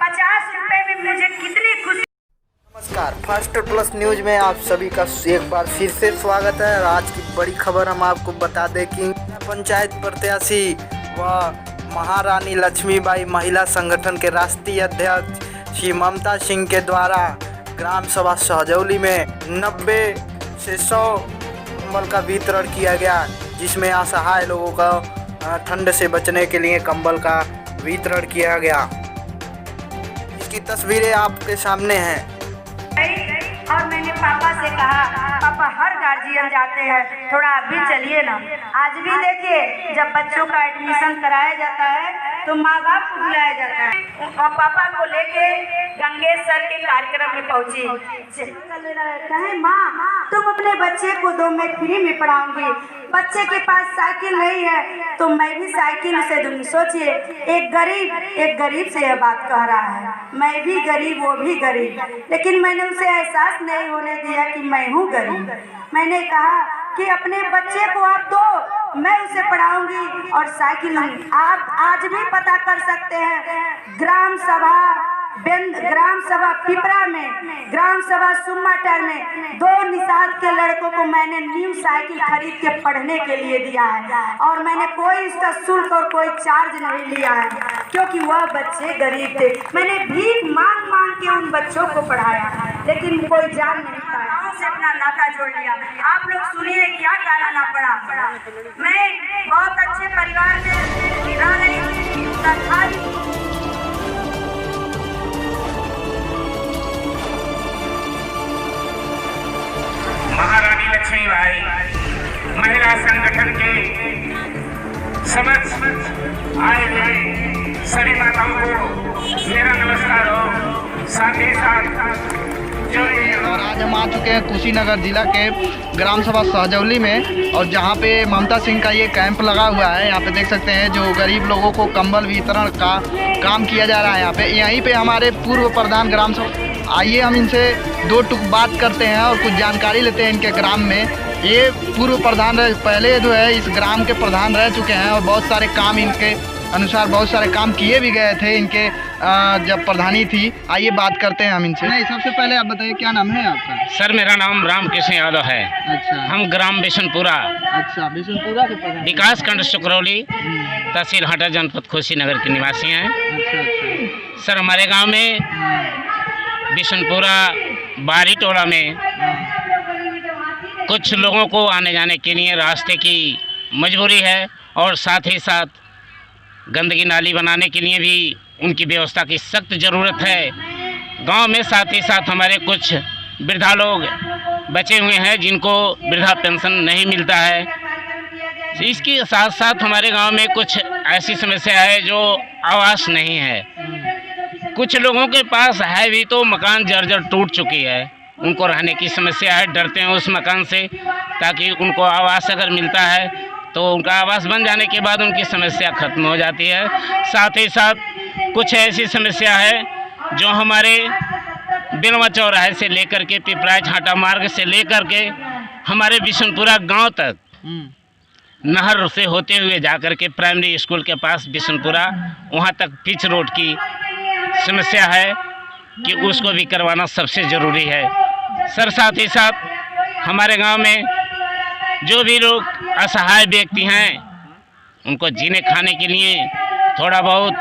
50 रुपए में मुझे कितनी खुशी। नमस्कार, फास्ट प्लस न्यूज में आप सभी का एक बार फिर से स्वागत है। आज की बड़ी खबर हम आपको बता दें कि पंचायत प्रत्याशी व महारानी लक्ष्मीबाई महिला संगठन के राष्ट्रीय अध्यक्ष श्री ममता सिंह के द्वारा ग्राम सभा सहजौली में 90 से 100 कंबल का वितरण किया गया, जिसमें असहाय लोगों का ठंड से बचने के लिए कंबल का वितरण किया गया। इसकी तस्वीरें आपके सामने हैं। और मैंने पापा से कहा, पापा हर गार्जियन जाते हैं, थोड़ा आप भी चलिए ना। आज भी देखिए, जब बच्चों का एडमिशन कराया जाता है तो माँ बाप को बुलाया जाता है, और पापा को लेके गंगेश्वर के कार्यक्रम में पहुंची। कहे माँ तुम अपने बच्चे को दो, मैं फ्री में पढ़ाऊंगी। बच्चे के पास साइकिल नहीं है तो मैं भी साइकिल से दूंगी। सोचिए, एक गरीब से यह बात कह रहा है। मैं भी गरीब, वो भी गरीब, लेकिन मैंने उसे एहसास नहीं होने दिया कि मैं हूँ गरीब। मैंने कहा कि अपने बच्चे को आप दो, मैं उसे पढ़ाऊंगी और साइकिल नहीं। आप आज भी पता कर सकते हैं, ग्राम सभा पिपरा में, ग्राम सभा सुम्माटर में 2 निषाद के लड़कों को मैंने न्यू साइकिल खरीद के पढ़ने के लिए दिया है, और मैंने कोई इसका शुल्क और कोई चार्ज नहीं लिया है, क्योंकि वह बच्चे गरीब थे। मैंने भीख मांग के उन बच्चों को पढ़ाया, लेकिन कोई जान नहीं पाया। से अपना नाता जोड़ लिया। आप लोग सुनिए क्या कराना पड़ा। मैं बहुत अच्छे परिवार में रह रही हूँ। महारानी लक्ष्मीबाई महिला संगठन के समक्ष आए हुए सभी माताओं को मेरा नमस्कार हो। साथ ही साथ और आज हम आ चुके हैं कुशीनगर जिला के ग्राम सभा सहजौली में, और जहां पे ममता सिंह का ये कैंप लगा हुआ है। यहाँ पे देख सकते हैं जो गरीब लोगों को कंबल वितरण का काम किया जा रहा है। यहाँ पे यहीं पे हमारे पूर्व प्रधान ग्राम सभा, आइए हम इनसे 2 टुक बात करते हैं और कुछ जानकारी लेते हैं इनके ग्राम में। ये पूर्व प्रधान पहले जो है इस ग्राम के प्रधान रह चुके हैं, और बहुत सारे काम इनके अनुसार बहुत सारे काम किए भी गए थे इनके जब प्रधानी थी। आइए बात करते हैं हम इनसे। नहीं, सबसे पहले आप बताइए क्या नाम है आपका? सर, मेरा नाम रामकृष्ण यादव है। अच्छा, हम ग्राम बिशनपुरा, अच्छा बिशनपुरा के प्रधान, विकास खंड सुकरौली, तहसील हाटा, जनपद कुशीनगर के निवासी हैं। अच्छा। सर, हमारे गांव में बिशनपुरा बारी टोला में कुछ लोगों को आने जाने के लिए रास्ते की मजबूरी है, और साथ ही साथ गंदगी नाली बनाने के लिए भी उनकी व्यवस्था की सख्त ज़रूरत है गांव में। साथ ही साथ हमारे कुछ वृद्धा लोग बचे हुए हैं जिनको वृद्धा पेंशन नहीं मिलता है। इसके साथ साथ हमारे गांव में कुछ ऐसी समस्या है जो आवास नहीं है। कुछ लोगों के पास है भी तो मकान जर्जर टूट चुकी है, उनको रहने की समस्या है, डरते हैं उस मकान से, ताकि उनको आवास अगर मिलता है तो उनका आवास बन जाने के बाद उनकी समस्या खत्म हो जाती है। साथ ही साथ कुछ ऐसी समस्या है जो हमारे बिलवा चौराहे से लेकर के पिपराइच हाटा मार्ग से लेकर के हमारे बिशनपुरा गांव तक नहर से होते हुए जाकर के प्राइमरी स्कूल के पास बिशनपुरा, वहां तक पिच रोड की समस्या है कि उसको भी करवाना सबसे ज़रूरी है। सर, साथ ही साथ हमारे गांव में जो भी लोग असहाय व्यक्ति हैं उनको जीने खाने के लिए थोड़ा बहुत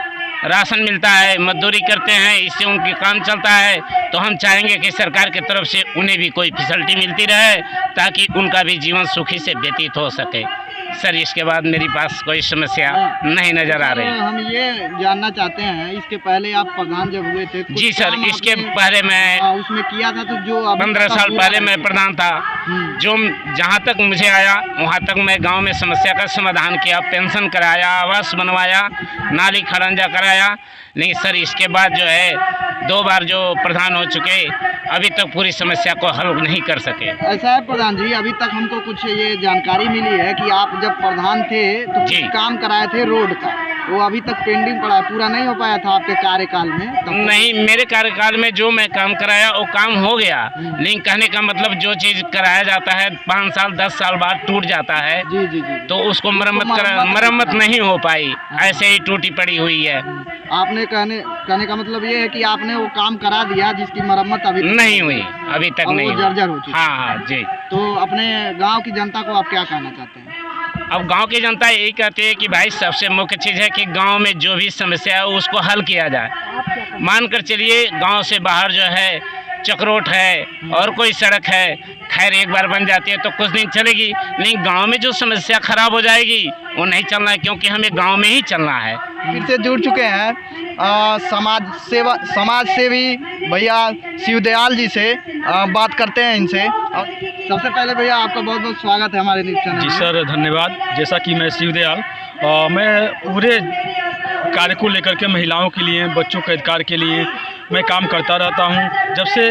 राशन मिलता है, मजदूरी करते हैं, इससे उनके काम चलता है। तो हम चाहेंगे कि सरकार की तरफ से उन्हें भी कोई फैसिलिटी मिलती रहे, ताकि उनका भी जीवन सुखी से व्यतीत हो सके। सर, इसके बाद मेरे पास कोई समस्या नहीं नज़र आ रही। हम ये जानना चाहते हैं, इसके पहले आप प्रधान जब हुए थे? जी सर, इसके पहले मैं उसमें किया था, तो जो 15 साल पहले मैं प्रधान था। जो जहाँ तक मुझे आया वहाँ तक मैं गांव में समस्या का समाधान किया, पेंशन कराया, आवास बनवाया, नाली खरंजा कराया। नहीं सर, इसके बाद जो है 2 बार जो प्रधान हो चुके, अभी तक पूरी समस्या को हल नहीं कर सके। ऐसा है प्रधान जी, अभी तक हमको कुछ ये जानकारी मिली है कि आप जब प्रधान थे तो कुछ काम कराए थे रोड का, वो अभी तक पेंडिंग पड़ा है, पूरा नहीं हो पाया था आपके कार्यकाल में? तब नहीं, मेरे कार्यकाल में जो मैं काम कराया वो काम हो गया, लेकिन कहने का मतलब जो चीज़ कराया जाता है 5 साल 10 साल बाद टूट जाता है, जी जी जी। तो उसको मरम्मत नहीं हो पाई, ऐसे ही टूटी पड़ी हुई है। आपने कहने का मतलब ये है कि आपने वो काम करा दिया जिसकी मरम्मत अभी तक नहीं हुई, अभी तक और नहीं वो हुई। जर्जर हो चुकी है। हाँ हाँ जी। तो अपने गांव की जनता को आप क्या कहना चाहते हैं? अब गांव की जनता यही कहती है कि भाई सबसे मुख्य चीज़ है कि गांव में जो भी समस्या है उसको हल किया जाए। मान कर चलिए गांव से बाहर जो है चक्रोट है और कोई सड़क है, खैर एक बार बन जाती है तो कुछ दिन चलेगी, लेकिन गांव में जो समस्या खराब हो जाएगी वो नहीं चलना है, क्योंकि हमें गांव में ही चलना है। फिर से जुड़ चुके हैं समाज सेवी भैया शिवदयाल जी से, बात करते हैं इनसे। सबसे पहले भैया आपका बहुत बहुत स्वागत है हमारे न्यूज़ चैनल जी में। सर, धन्यवाद। जैसा कि मैं शिवदयाल, मैं पूरे कार्य को लेकर के महिलाओं के लिए, बच्चों के अधिकार के लिए मैं काम करता रहता हूं। जब से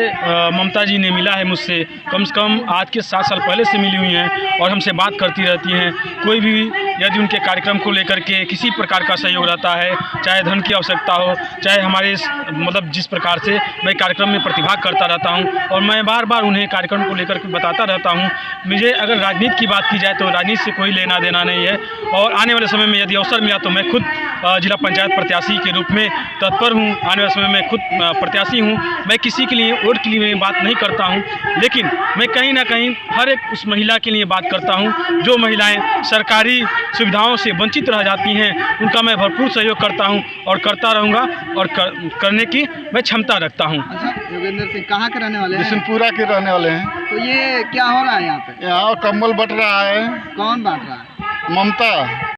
ममता जी ने मिला है मुझसे, कम से कम आज के 7 साल पहले से मिली हुई हैं और हमसे बात करती रहती हैं। कोई भी यदि उनके कार्यक्रम को लेकर के किसी प्रकार का सहयोग रहता है, चाहे धन की आवश्यकता हो, चाहे हमारे मतलब जिस प्रकार से मैं कार्यक्रम में प्रतिभाग करता रहता हूं, और मैं बार बार उन्हें कार्यक्रम को लेकर के बताता रहता हूं। मुझे अगर राजनीति की बात की जाए तो राजनीति से कोई लेना देना नहीं है, और आने वाले समय में यदि अवसर मिला तो मैं खुद जिला पंचायत प्रत्याशी के रूप में तत्पर हूं। आने वाले समय में खुद प्रत्याशी हूं। मैं किसी के लिए वोट के लिए बात नहीं करता हूं, लेकिन मैं कहीं ना कहीं हर एक उस महिला के लिए बात करता हूं जो महिलाएं सरकारी सुविधाओं से वंचित रह जाती हैं। उनका मैं भरपूर सहयोग करता हूं और करता रहूँगा, और करने की मैं क्षमता रखता हूं। अच्छा योगेंद्र सिंह कहाँ के रहने वाले हैं? बिशनपुरा के रहने वाले हैं। तो ये क्या हो रहा है यहाँ पे? यहाँ कंबल बट रहा है। कौन बांट रहा है? ममता।